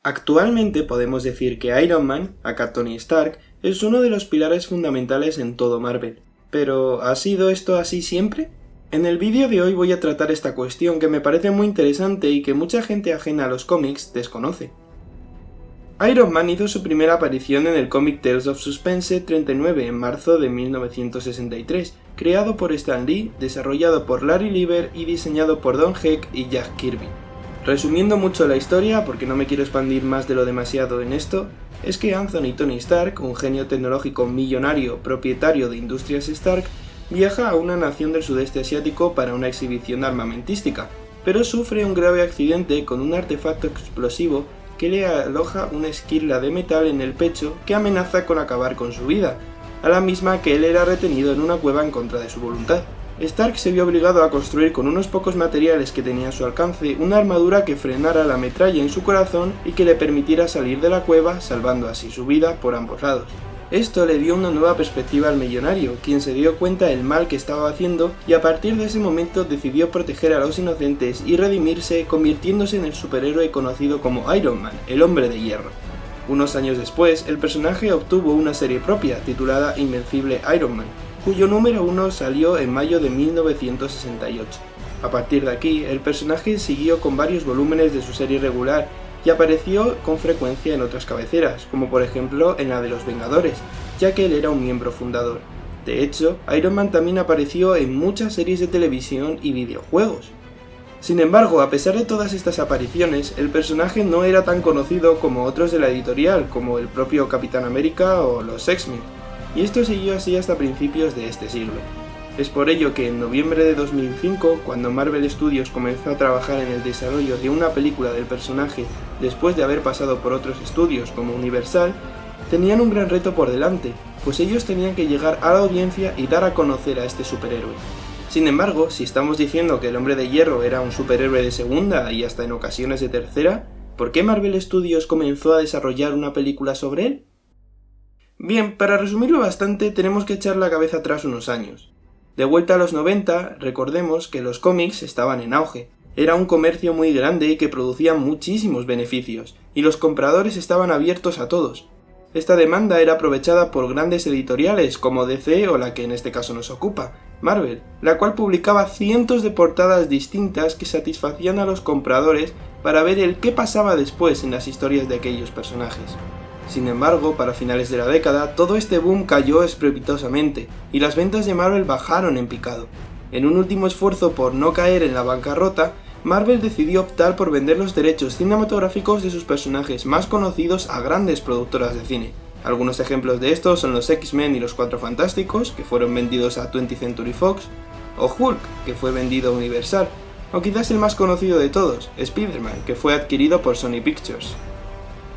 Actualmente podemos decir que Iron Man, aka Tony Stark, es uno de los pilares fundamentales en todo Marvel. Pero, ¿ha sido esto así siempre? En el vídeo de hoy voy a tratar esta cuestión que me parece muy interesante y que mucha gente ajena a los cómics desconoce. Iron Man hizo su primera aparición en el cómic Tales of Suspense 39 en marzo de 1963, creado por Stan Lee, desarrollado por Larry Lieber y diseñado por Don Heck y Jack Kirby. Resumiendo mucho la historia, porque no me quiero expandir más de lo demasiado en esto, es que Tony Stark, un genio tecnológico millonario propietario de Industrias Stark, viaja a una nación del sudeste asiático para una exhibición armamentística, pero sufre un grave accidente con un artefacto explosivo que le aloja una esquirla de metal en el pecho que amenaza con acabar con su vida, a la misma que él era retenido en una cueva en contra de su voluntad. Stark se vio obligado a construir con unos pocos materiales que tenía a su alcance una armadura que frenara la metralla en su corazón y que le permitiera salir de la cueva, salvando así su vida por ambos lados. Esto le dio una nueva perspectiva al millonario, quien se dio cuenta del mal que estaba haciendo y a partir de ese momento decidió proteger a los inocentes y redimirse, convirtiéndose en el superhéroe conocido como Iron Man, el Hombre de Hierro. Unos años después, el personaje obtuvo una serie propia titulada Invencible Iron Man, cuyo número 1 salió en mayo de 1968. A partir de aquí, el personaje siguió con varios volúmenes de su serie regular y apareció con frecuencia en otras cabeceras, como por ejemplo en la de los Vengadores, ya que él era un miembro fundador. De hecho, Iron Man también apareció en muchas series de televisión y videojuegos. Sin embargo, a pesar de todas estas apariciones, el personaje no era tan conocido como otros de la editorial, como el propio Capitán América o los X-Men, y esto siguió así hasta principios de este siglo. Es por ello que en noviembre de 2005, cuando Marvel Studios comenzó a trabajar en el desarrollo de una película del personaje después de haber pasado por otros estudios como Universal, tenían un gran reto por delante, pues ellos tenían que llegar a la audiencia y dar a conocer a este superhéroe. Sin embargo, si estamos diciendo que el Hombre de Hierro era un superhéroe de segunda y hasta en ocasiones de tercera, ¿por qué Marvel Studios comenzó a desarrollar una película sobre él? Bien, para resumirlo bastante, tenemos que echar la cabeza atrás unos años. De vuelta a los 90, recordemos que los cómics estaban en auge. Era un comercio muy grande y que producía muchísimos beneficios, y los compradores estaban abiertos a todos. Esta demanda era aprovechada por grandes editoriales como DC o la que en este caso nos ocupa, Marvel, la cual publicaba cientos de portadas distintas que satisfacían a los compradores para ver el qué pasaba después en las historias de aquellos personajes. Sin embargo, para finales de la década, todo este boom cayó estrepitosamente, y las ventas de Marvel bajaron en picado. En un último esfuerzo por no caer en la bancarrota, Marvel decidió optar por vender los derechos cinematográficos de sus personajes más conocidos a grandes productoras de cine. Algunos ejemplos de estos son los X-Men y los Cuatro Fantásticos, que fueron vendidos a 20th Century Fox, o Hulk, que fue vendido a Universal, o quizás el más conocido de todos, Spider-Man, que fue adquirido por Sony Pictures.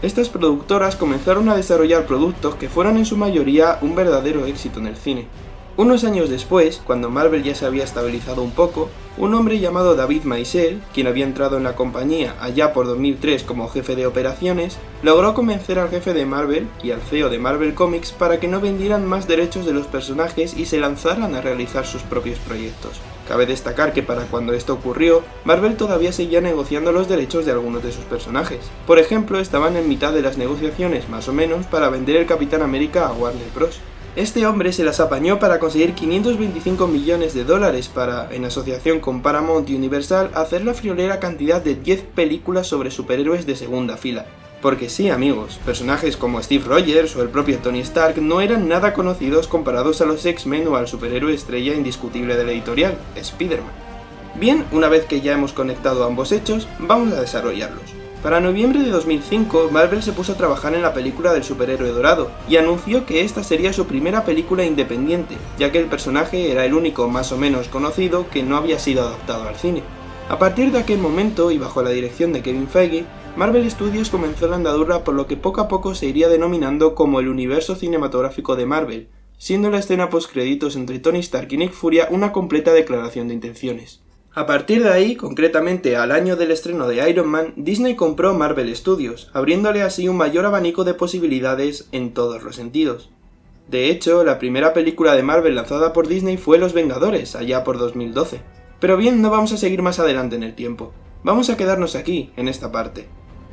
Estas productoras comenzaron a desarrollar productos que fueron en su mayoría un verdadero éxito en el cine. Unos años después, cuando Marvel ya se había estabilizado un poco, un hombre llamado David Maisel, quien había entrado en la compañía allá por 2003 como jefe de operaciones, logró convencer al jefe de Marvel y al CEO de Marvel Comics para que no vendieran más derechos de los personajes y se lanzaran a realizar sus propios proyectos. Cabe destacar que para cuando esto ocurrió, Marvel todavía seguía negociando los derechos de algunos de sus personajes. Por ejemplo, estaban en mitad de las negociaciones, más o menos, para vender el Capitán América a Warner Bros. Este hombre se las apañó para conseguir $525 millones para, en asociación con Paramount y Universal, hacer la friolera cantidad de 10 películas sobre superhéroes de segunda fila. Porque sí, amigos, personajes como Steve Rogers o el propio Tony Stark no eran nada conocidos comparados a los X-Men o al superhéroe estrella indiscutible de la editorial, Spider-Man. Bien, una vez que ya hemos conectado ambos hechos, vamos a desarrollarlos. Para noviembre de 2005, Marvel se puso a trabajar en la película del superhéroe dorado, y anunció que esta sería su primera película independiente, ya que el personaje era el único más o menos conocido que no había sido adaptado al cine. A partir de aquel momento, y bajo la dirección de Kevin Feige, Marvel Studios comenzó la andadura por lo que poco a poco se iría denominando como el universo cinematográfico de Marvel, siendo la escena postcréditos entre Tony Stark y Nick Fury una completa declaración de intenciones. A partir de ahí, concretamente al año del estreno de Iron Man, Disney compró Marvel Studios, abriéndole así un mayor abanico de posibilidades en todos los sentidos. De hecho, la primera película de Marvel lanzada por Disney fue Los Vengadores, allá por 2012. Pero bien, no vamos a seguir más adelante en el tiempo. Vamos a quedarnos aquí, en esta parte.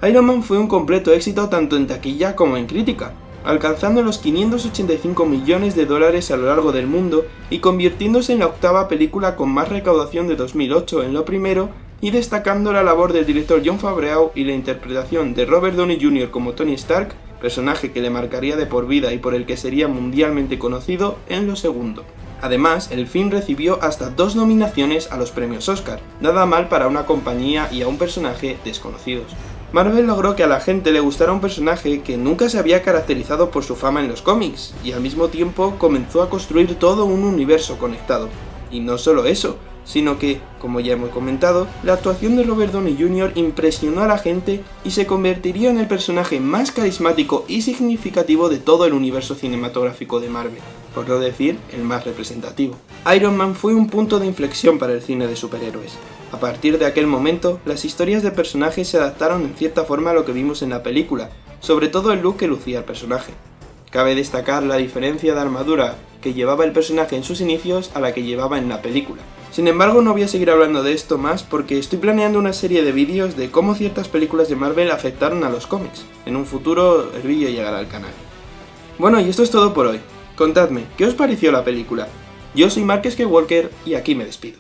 Iron Man fue un completo éxito tanto en taquilla como en crítica, alcanzando los 585 millones de dólares a lo largo del mundo y convirtiéndose en la octava película con más recaudación de 2008 en lo primero, y destacando la labor del director Jon Favreau y la interpretación de Robert Downey Jr. como Tony Stark, personaje que le marcaría de por vida y por el que sería mundialmente conocido, en lo segundo. Además, el film recibió hasta 2 nominaciones a los premios Oscar, nada mal para una compañía y a un personaje desconocidos. Marvel logró que a la gente le gustara un personaje que nunca se había caracterizado por su fama en los cómics, y al mismo tiempo comenzó a construir todo un universo conectado. Y no solo eso, sino que, como ya hemos comentado, la actuación de Robert Downey Jr. impresionó a la gente y se convertiría en el personaje más carismático y significativo de todo el universo cinematográfico de Marvel, por no decir el más representativo. Iron Man fue un punto de inflexión para el cine de superhéroes. A partir de aquel momento, las historias de personajes se adaptaron en cierta forma a lo que vimos en la película, sobre todo el look que lucía el personaje. Cabe destacar la diferencia de armadura que llevaba el personaje en sus inicios a la que llevaba en la película. Sin embargo, no voy a seguir hablando de esto más porque estoy planeando una serie de vídeos de cómo ciertas películas de Marvel afectaron a los cómics. En un futuro el vídeo llegará al canal. Bueno, y esto es todo por hoy. Contadme, ¿qué os pareció la película? Yo soy Mark Skywalker y aquí me despido.